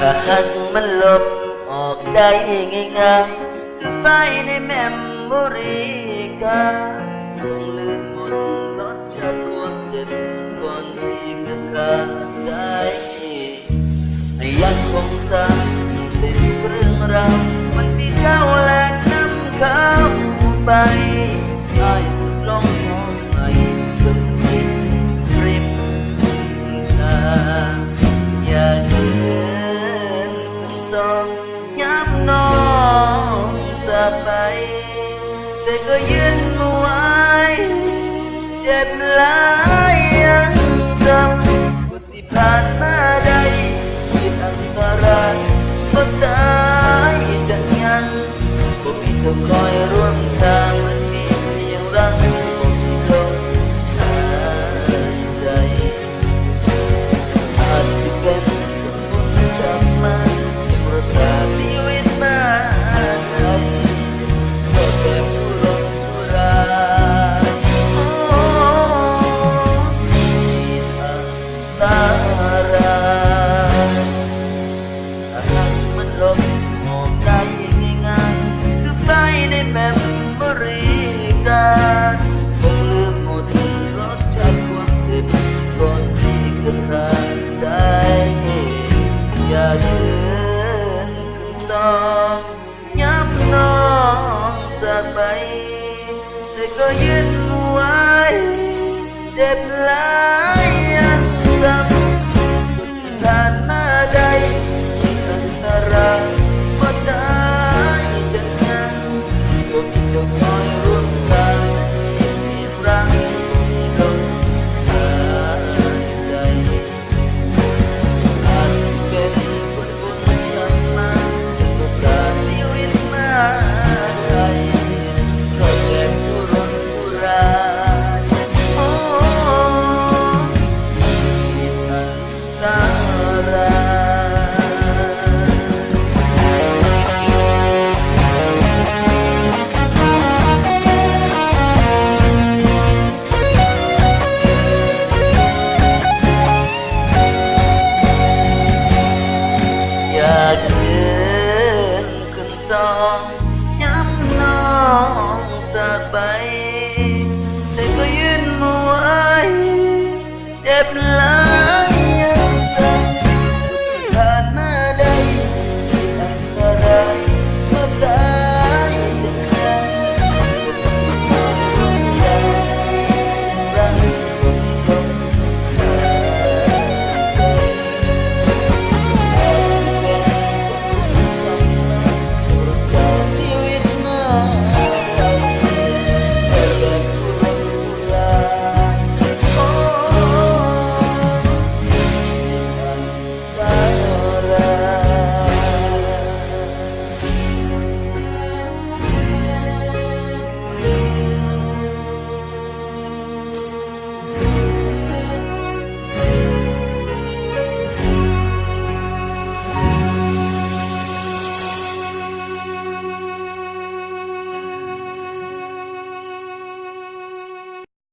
ถ้าหากมันลบออกได้ง่ายๆคือไฟในแมมโมรีกาคงลืมหมดรสชาติความเจ็บก่อนที่เกิดขาดใจยังคงจำเรื่องราววันที่เจ้าแลกน้ำเขาไปได้สุดลงมองไม่สุดยินริมทางอย่าเดินสองย้ำน้องจะไปแต่ก็ยืนไว้เจ็บหลายยังจำว่าสิผ่านมาได้อันตรายก็ตายจะยังบ่มีเธอคอยร่วมทางมันมีเพียงรักบ่มีลมหายใจอาจจะเป็นคนบุญจำมาที่รักษาชีวิตมาได้ก็แบบผู้ลงผู้ร้ายที่อันตรายลบออกได้ง่ายๆคือไฟในแมมโมรีการคงลืมหมดรสชาติความเจ็บก่อนที่เกิดขาดใจอย่าเดินขึ้นสองย้ำน้องจากไปแต่ก็ยืนไว้เจ็บหลายยังจำก็สิผ่านมาได้บ่ได้จะยังบ่มีเจ้าคอยร่วมทางมีรักมีลมหายใจอาจเป็นคนบุญทำมาจึงรักษาชีวิตมาได้ก็แค่ชั่วร้อนชั่วร้ายโอ้ชีวิตอันตรายย้ำน้องจากไปแต่ก็ยืนไว้เจ็บหลาย